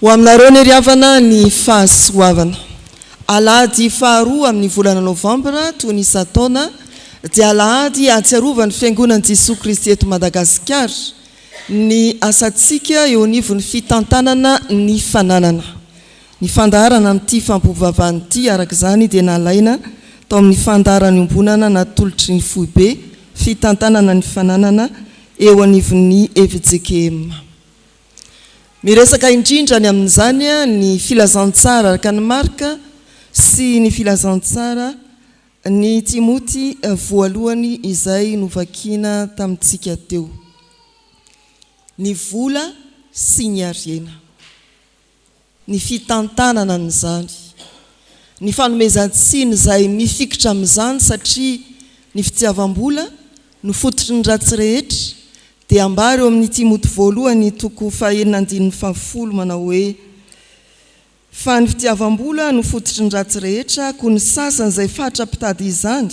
Ho aminareo ny riavana ny fahasoavana. Alahady faharoa amin'ny volana Novambra toy ny isan-taona dia alahady ahatsiarovany fiangonan'i Jesosy Kristy eto Madagasikara ny asantsika eo anivon'ny fitantanana ny fananana. Ny fandaharana amin'ity fampivavahana ity araka izany dia nalaina tao amin'ny fandaharany ombonana natolotry ny Fjkm fitantanana ny fananana eo anivon'ny Fjkm. Miresaka indrindra ny amin'izany ny filazantsara araka ny marika sy ny filazantsara ny Timoty voalohany izay novakiana tamintsika teo. Ny vola sy ny harena. Ny fitantanana amin'izany. Ny fanomezan-tsiny izay mifikitra amin'izany satria ny fitiavam-bola no fototry ny ratsy rehetra dia ambary eo amin'ny Timoty voalohany toko 4:10 manao hoe fa ny fitiavam-bola no fototry ny ratsy rehetra koa ny sasany izay fatra pitady izany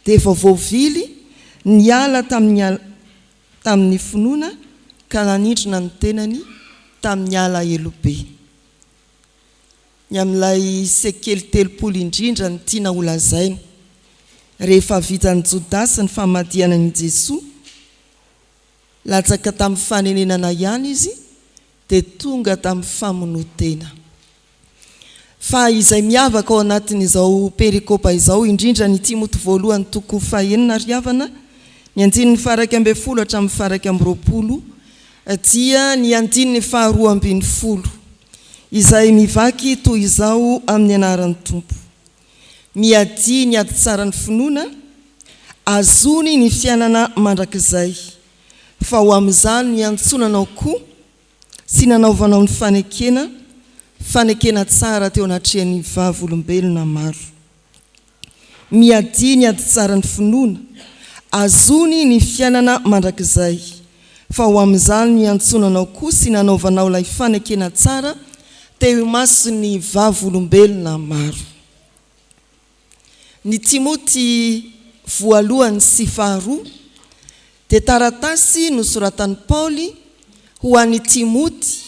dia efa voavily niala tamin'ny finoana ka nanindrona ny tenany tamin'ny ala elobe. Ny amin'ilay sekely 3 indrindra ny tiana holazaina rehefa vitan'ny Jodasy ny famadihana ny Jesosy latsaka tamin'ny fanenenana ihany izy dia tonga tamin'ny famonotena. Fa izay miavaka ao anatin'izao perikopa izao indrindra ny Timoty voalohany toko 4 riavana ny 9:10 hatramin'ny 20 dia ny 2:20 izay mivaky toy izao amin'ny anaran'ny Tompo. Miadi ny ady tsara ny finoana, azony ny fiainana mandrakizay, fa ho amin'izany ny antsonanao koa sy nanaovanao ny fanekena tsara teo anatrihan'ny vavolombelona maro. Miadi ny ady tsara ny finoana, azony ny fiainana mandrakizay, fa ho amin'izany ny antsonanao koa sy nanaovanao ilay fanekena tsara teo masony vavolombelona maro. Ny Timoty voalohany sy faharoa dia taratasy nosoratan'i Paoly ho an'i Timoty.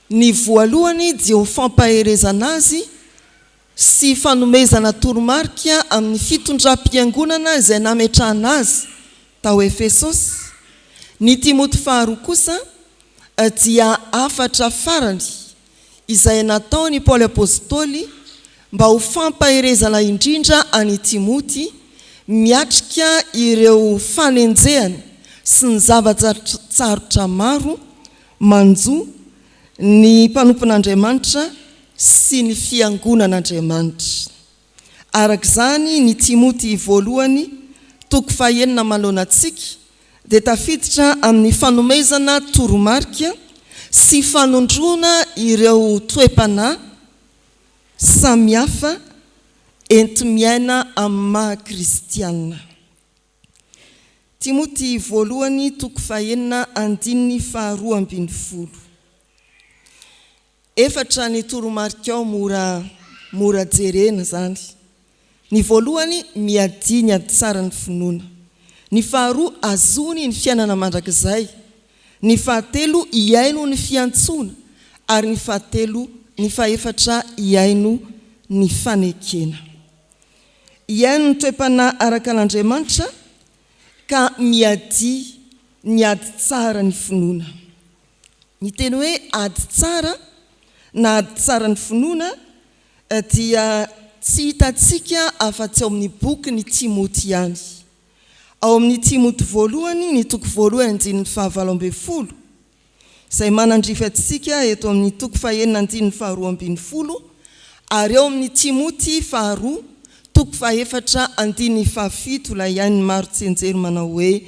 Ny voalohany dia ho fampaherezana azy sy fanomezana toromarika amin'ny fitondram-piangonana izay nametrahana azy tao Efesosy. Ny Timoty faharoa kosa dia afatra farany izay nataony Paoly apôstôly mba ho fampaherezana indrindra any Timoty miatrika ireo fanenjehany sy ny zavatsarotra maro manjo ny mpanompon'Andriamanitra sy ny fiangonan'Andriamanitra. Araka izany ny Timoty voalohany toko 4 malonatsika dia tafiditra amin'ny fanomezana toromarika sy fanondrona ireo toe-panahy samihafa enti-miaina amin'ny maha-kristianina. Timoty voalohany toko 4:12. Efatra ny toromarika ao mora jerena zany. Ny voalohany miadi ny ady tsara ny finoana. Ny faharoa azony ny fiainana mandrakizay. Ny fahatelo iaino ny fiantsoana ary ny fahaefatra iaino ny fanekena. Iaino ny toe-panahy araka an'Andriamanitra ka miadi ny ady tsara ny finoana. Ny teny hoe ady tsara na ady tsara ny finoana dia tsy hitantsika afa-tsy ao amin'ny boky ny Timoty ihany. Ao amin'ny Timoty voalohany ny toko 1:12 izay manandrifatsika eto amin'ny toko 4:12 ary ao amin'ny Timoty faharoa toko 4:17 ilay ihany maro tsenjery manao hoe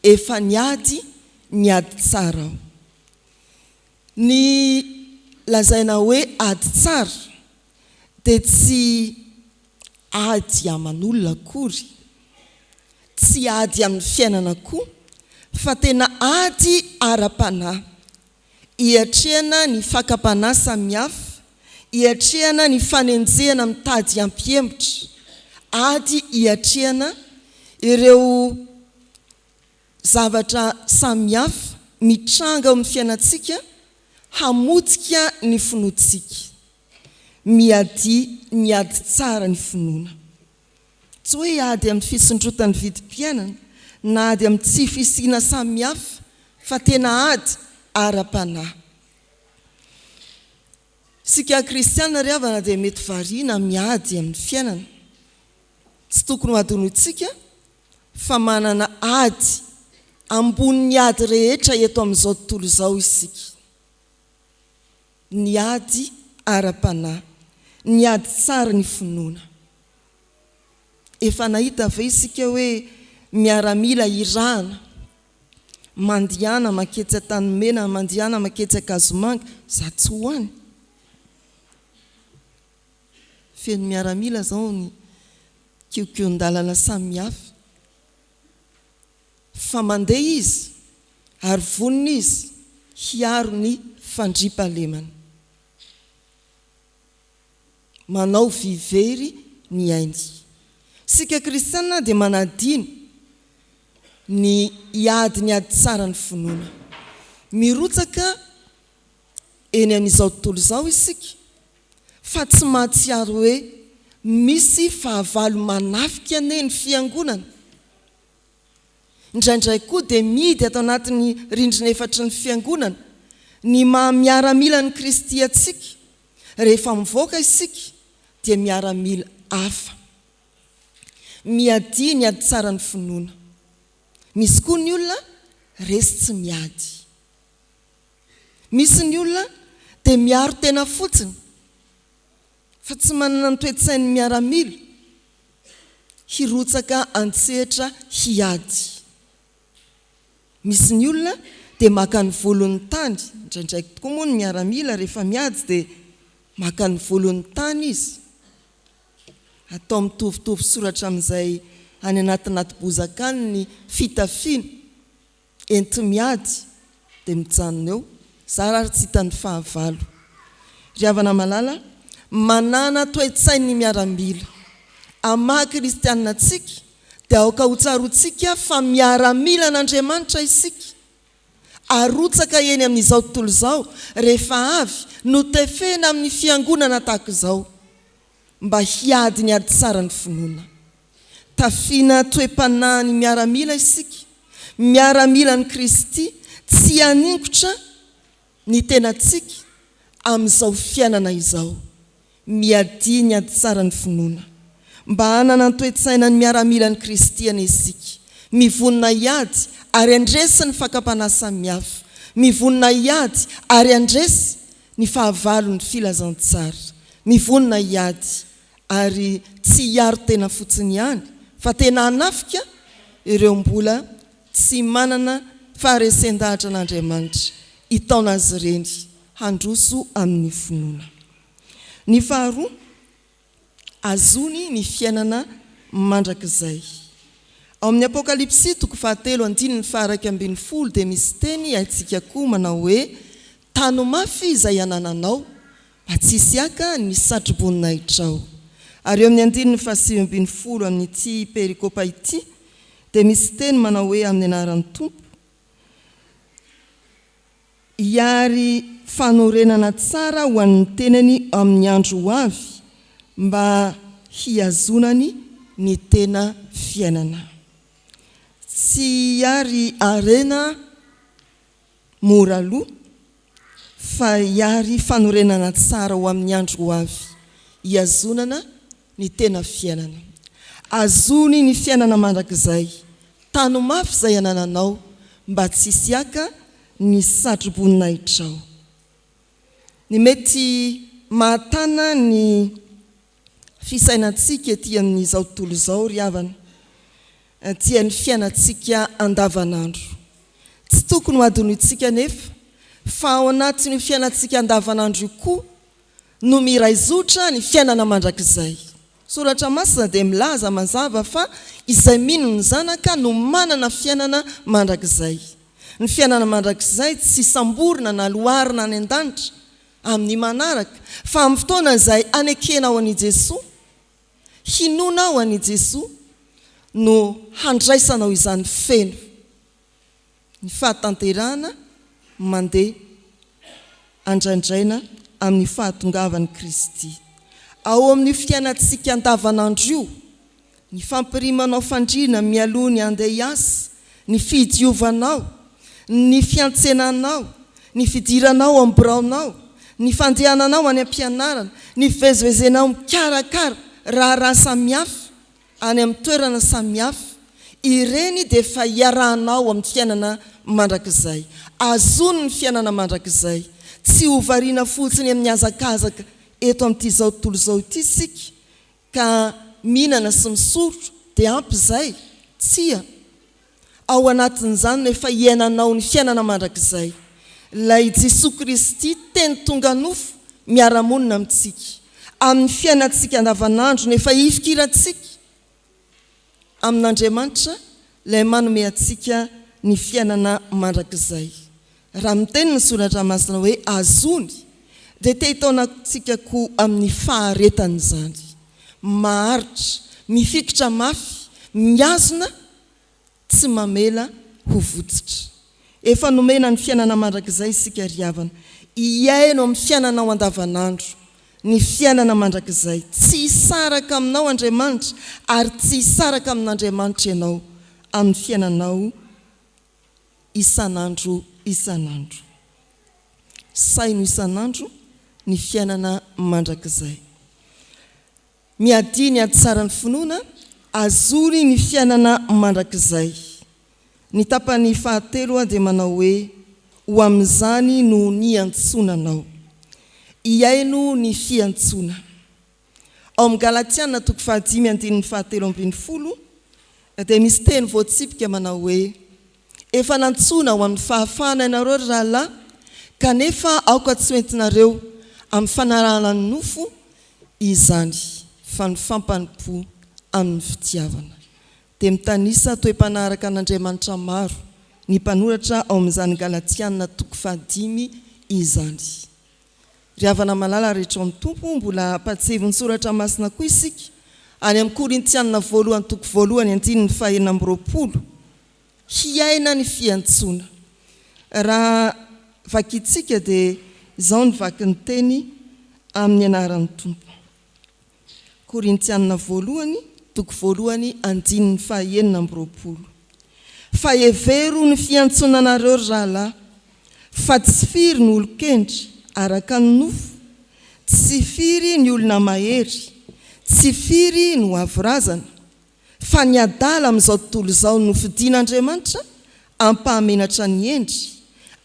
efa niady ny ady tsara ao. Ny lazaina hoe ady tsara dia tsy ady aman'olona akory, tsy ady amin'ny fiainana koa, fa tena ady ara-panahy. Hiatrehana ny fakam-panahy samihafa, hiatrehana ny fanenjehana mitady ampihembotra, ady hiatrehana ireo zavatra samihafa mitranga ao amin'ny fiainantsika hamotika ny finoantsika, miady tsara ny finoana. Tsy hoe ady amin'ny fisondrotany vidim-piainana na ady amin'ny tsy fisina samihafa, fa tena ady ara-panahy. Sika kristiana ry havana dia mety variana miady amin'ny fiainana. Tsy tokony ho adinotsika fa manana ady ambony ady rehetra eto amin'izao tontolo izao isika. Ny ady ara-panahy, ny ady tsara ny finoana. Efa nahita ve isika hoe miaramila irahana, mandihana maketsy tanimena, mandihana maketsy akazomanga, za tsy hoany. Feno miaramila zao ny kiokion-dalana samihafa. Fa mandeha izy, ary vonina izy, hiaro ny fandriampahalemana. Manao vivery ny ainy. Sika kristiana dia manadino ny iady ny ady tsara ny finoana. Mirotsaka eny amin'izao tontolo izao isika, fa tsy mahatsiaro hoe misy fahavalo manafika ane ny fiangonana. Indraindray koa dia midy atao anatin'ny rindrina efatra ny fiangonana ny miaramila ny Kristy atsika. Rehefa mivoaka isika dia miaramila hafa. Miady ny ady tsara ny finoana. Misy koa ny olona resy tsy miady. Misy ny olona dia miaro tena fotsiny, fa tsy manana ny toe-tsainy miaramila, hirotsaka antsehatra hiady. Misy ny olona dia maka ny volon'ny tany. Indraindraiky tokoa moa ny miaramila rehefa miady dia maka ny volon'ny tany izy. Atao mitovitovy soratra amin'izay any anaty bozakany ny fitafiana. Enti miady dia mijanona eo. Zara tsy hitany fahavalo. Ry havana malala, manana toe-tsainy miaramila. Amaha kristianina tsika dia aoka ho tsarotsika fa miaramila n'Andriamanitra isika. Arotsaka eny amin'izao tontolo izao rehefa avy no tefena amin'ny fiangonana tahaka izao, mba hiady ny ady tsara ny finoana. Tafiana toe-panahy ny miaramila isika, miaramila ny Kristy, tsy haningotra ny tenatsika amin'izao fiainana izao. Miady ny ady tsara ny finoana, mba hanana ny toe-tsaina ny miaramila ny Kristy ane isika. Mivonina hiady ary andresy ny fakapanahy samihafa. Mivonina hiady ary andresy ny fahavalo ny filazantsara. Mivonina hiady ary tsy hiaro tena fotsiny ihany, fa tena hanafika ireo mbola tsy manana faharesen-dahatra n'Andriamanitra. Itaona azy ireny handroso amin'ny finoana. Ny faharoa, azony ny fiainana mandrakizay. Ao amin'ny Apokalipsy 7:1-10 dia misy teny haitsika koa manao hoe tano mafy izay anananao, mba tsisy aka ny satroboninahitra. Ary eo amin'ny 7:7 amin'ity perikopa ity dia misy teny manao hoe amin'ny anaran'ny Tompo, hiary fanorenana tsara ho an'ny tenany amin'ny andro ho avy, mba hiazonany ny tena fiainana. Tsy hiary arena mora aloha, fa hiary fanorenana tsara ho amin'ny andro ho avy, hiazonana ny tena fiainana. Azony ny fiainana mandrakizay, tano mafy izay anananao, mba tsisy aka ny satroboninahitra. Ny mety mahatana ny fisainantsika ety amin'izao tontolo izao ry havana, dia ny fiainantsika andavanandro. Tsy tokony ho adinotsika nefa fa ao anatin'ny fiainantsika andavanandro io koa no miraizotra ny fiainana mandrakizay. Soratra masina dia milaza mazava fa izay mino ny zanaka no manana fiainana mandrakizay. Ny fiainana mandrakizay tsy samborina na loharina any an-danitra amin'ny manaraka, fa amin'ny fotoana izay anekena ao an'i Jesosy, hinona ao an'i Jesosy no handraisanao izany feno. Ny fahatanterana mandeha andraindraina amin'ny fahatongavan'i Kristy. Ao amin'ny fiainantsika andavanandro io, ny fampirimanao fandriana mialoha ny andeha hiasa, ny fidiovanao, ny fiantsenanao, ny fidiranao amin'ny biraonao, ny fandehananao any am-pianarana, ny fivezivezenao mikarakara raha samihafa any amin'ny toerana samihafa, ireny dia efa hiarahanao amin'ny fiainana mandrakizay. Azony ny fiainana mandrakizay. Tsy hovariana fotsiny amin'ny hazakazaka eto amin'ity zao tontolo zao ity sika ka mihinana sy misotro dia ampy izay. Tsia. Ao anatin'izany no efa hiainanao ny fiainana mandrakizay. Ilay Jesosy Kristy teny tonga nofo miara-monina amintsika. Amin'ny fiainantsika andavanandro no efa hifikirantsika amin'Andriamanitra ilay manome antsika ny fiainana mandrakizay. Raha miteny ny soratra masina hoe azony, dia te hitaonantsika koa amin'ny faharetany izany. Maharitra, mifikitra mafy, miazona, tsy mamela ho votsitra. Efa nomena ny fiainana mandrakizay isika ry havana. Iaino amin'ny fiainanao andavanandro, ny fiainana mandrakizay. Tsy hisaraka aminao Andriamanitra, ary tsy hisaraka amin'Andriamanitra ianao amin'ny fiainanao isanandro. Saino isanandro ny fiainana mandrakizay. Miadiny ady tsara ny finoana, azony ny fiainana mandrakizay. Ny tapany fahatelo dia manao hoe ho amin'izany no niantsonanao. Iaino ny fiantsona. Ao amin'ny Galatiana 5:7-7 dia misy teny voatsipika manao hoe efa nantsona ho amin'ny fahafahana ianareo rahalahy, kanefa aoka tsy entinareo amin'ny fanarahana ny nofo izany fa ny fampanimpo amin'ny fitiavana. Dia mitanisa toe-panaraka an'Andriamanitra maro ny mpanoratra ao amin'izany Galatiana 5 izany. Ry havana malala rehetra amin'ny tompo, mbola apatseviny soratra masina koa isika any amin'ny Korintiana 1:2-9. Hiaina ny fiantsona. Raha vakitsika dia izao ny vaky ny teny amin'ny anaran'ny tompo. Korintiana 1:2-9. Fa hevero ny fiantsonanareo rahalahy, fa tsy firy ny olon-kendry araka ny nofo, tsy firy ny olona mahery, tsy firy ny hoavorazana, fa ny adala amin'izao tontolo izao no fidin'Andriamanitra ampahamenatra ny endry,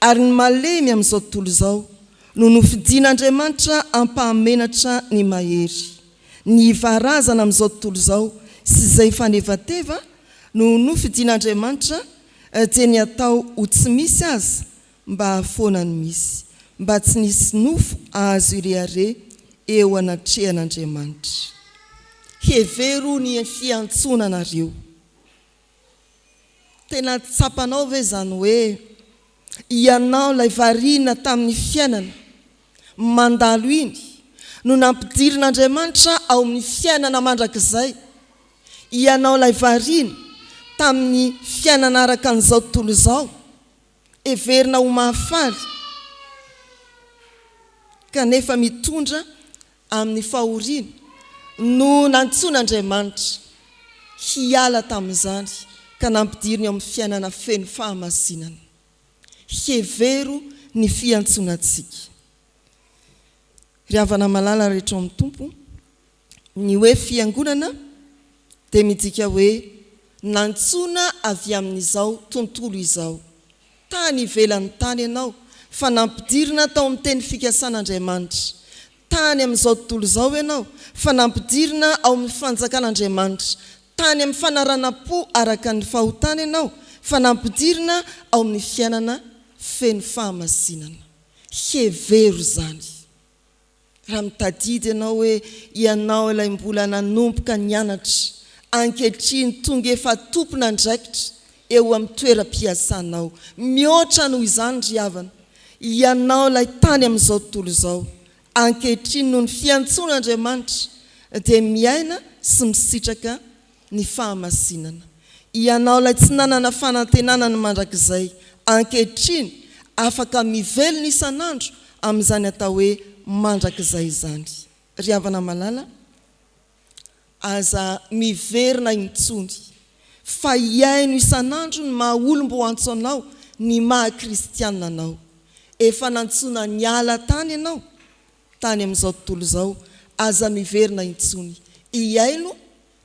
ary ny malemy amin'izao tontolo izao no nofidin'Andriamanitra ampahamenatra ny mahery. Ny varazana amin'izao tontolo izao sy izay fanevateva no nofidin'Andriamanitra dia ny atao ho tsy misy azy mba hahafoana ny misy, mba tsy nisy nofo azo irehare eo anatrehan'Andriamanitra. Hevero ny fiantsonanareo. Tena tsapanao ve zany hoe ianao ilay variana tamin'ny fiainana mandalo iny no nampidirin'Andriamanitra ao amin'ny fiainana mandrakizay. Ianao ilay variana tamin'ny fiainana araka an'izao tontolo izao, heverina ho mahafaly, kanefa mitondra amin'ny fahoriana no nantson'Andriamanitra hiala tamin'izany ka nampidiriny amin'ny fiainana feno fahamasinana. Hevero ny fiantsonantsika. Ry havana malala rehetra amin'ny tompo, ny hoe fiangonana dia midika hoe nantsona avy amin'izao tontolo izao. Tany ivelan'ny tany ianao fa nampidirina tao amin'ny teny fikasan'Andriamanitra. Tany amin'izao tontolo izao ianao fa nampidirina ao amin'ny fanjakan'Andriamanitra. Tany amin'ny fanaranam-po araka ny fahotana ianao fa nampidirina ao amin'ny fiainana feno fahamasinana. Hevero zany. Raha mitadidy ianao hoe ianao ilay mbola nanomboka nianatra, ankehitriny tonga efa tompona andraikitra eo amin'ny toeram-piasanao, mihoatra noho izany ry havana. Ianao ilay tany amin'izao tontolo izao, ankehitriny noho ny fiantson'Andriamanitra dia miaina sy misitraka ny fahamasinana. Ianao ilay tsy nanana fanantenana ny mandrakizay, ankehitriny afaka mivelona isanandro amin'izany atao hoe mandrakizay izany. Ry havana malala, aza miverina intsony fa iaino isan'andro ny maha olombo antso anao, ny maha kristianina anao. Efa nantsona niala tany ianao tany amin'izao tontolo izao, aza miverina intsony iaino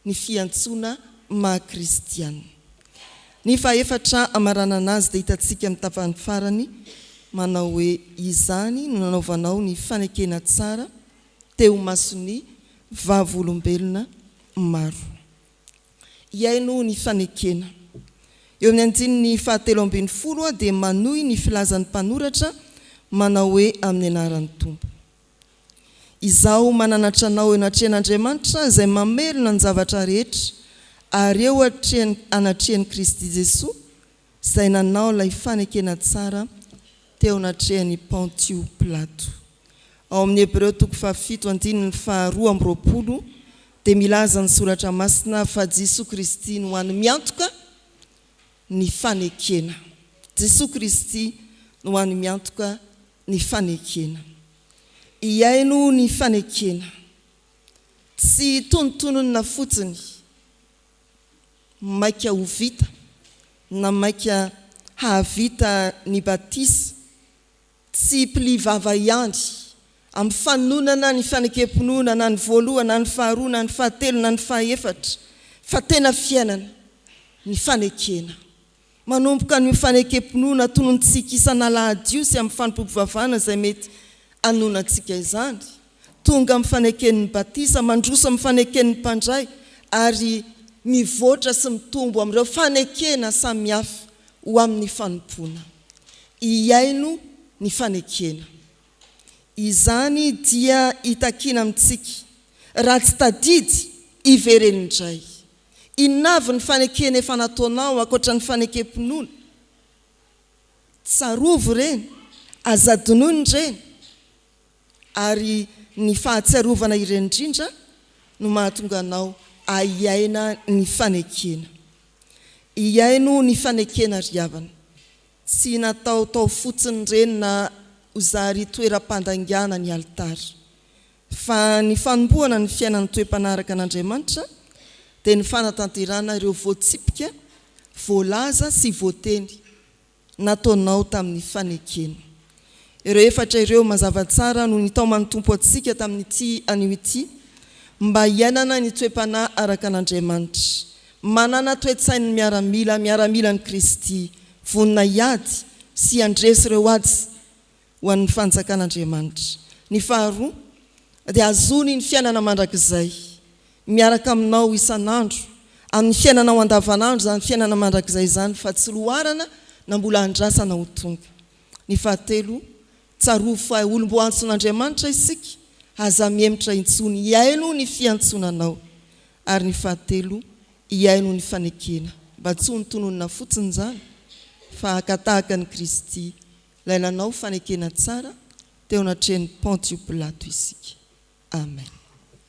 ny fiantsona maha kristianina. Ny faefatra amarana anazy dia hitantsika amin'ny tapany farany manao hoe izany no nanaovanao ny fanekena tsara teo masony vavolombelona maro. Iaino ny fanekena. Eo amin'ny andininy 7:20 dia manohy ny filazan'ny mpanoratra manao hoe amin'ny anaran'ny Tompo. Izaho mananatra anao eo anatrehan'Andriamanitra izay mamelona ny zavatra rehetra ary eo anatrehan'i Kristy Jesosy izay nanao ilay fanekena tsara teo anatrehan'i Pontio Pilato. Ao amin'ny Hebreo 7:2 dia milaza ny soratra masina fa Jesosy Kristy no hoany miantoka ny fanekena. Jesosy Kristy no hoany miantoka ny fanekena. Iaino ny fanekena. Tsy tonontonona fotsiny maika ho vita na maika hahavita ny batisa, tsy pilivava ihany amin'ny fanonana ny fanekemponona na ny voalohana na ny faharoa na ny fahatelo na ny fahaefatra, fa tena fiainana ny fanekena. Manomboka ny fanekemponona tonontsika isan'Alahady sy amin'ny fanompoam-pivavahana izay mety anonantsika izany, tonga amin'ny faneken'ny batisa, mandroso amin'ny faneken'ny mpandray ary mivoatra sy mitombo amin'ireo fanekena samihafa ho amin'ny fanompoana. Iaino ny fanekena. Izany dia hitakina amintsika raha tsy tadidy ivereny indray. Inavy ny fanekena efa nataonao ankoatra ny fanekemponona. Tsarovo ireny, azadonony ireny, ary ny fahatsiarovana ireny indrindra no mahatonga anao aiaina ny fanekena. Iaino ny fanekena ry havana. Tsy natao tao fotsiny ireny na hozary toeram-pandangana ny altara, fa ny fanombohana ny fiainan'ny toe-panaraka an'Andriamanitra dia ny fanatanterana ireo voatsipika, voalaza sy voateny nataonao tamin'ny fanekena. Ireo efatra ireo mazava tsara no nitao manotompo antsika tamin'ity anio ity, mba hiainana ny toe-panahy araka an'Andriamanitra, manana toe-tsainy miaramila ny Kristy, vonina hiady sy andresy ireo ady ho an'ny fanjakan'Andriamanitra. Ny faharoa dia azony ny fiainana mandrakizay miaraka aminao isan'andro, amin'ny fiainanao andavanandro izany fiainana mandrakizay izany, fa tsy loharana na mbola andrasana ho tonga. Ny fahatelo, tsarovo fa olombo antson'Andriamanitra isika, aza miemitra intsony iaino ny fiantsonanao. Ary ny fahatelo, iaino ny fanekena. Mba tsy ho nitononona fotsiny izany, fa hakatahaka ny Kristy ilay nanao fanekena tsara teo anatrehan'ny Pontio Pilato isika. Amen.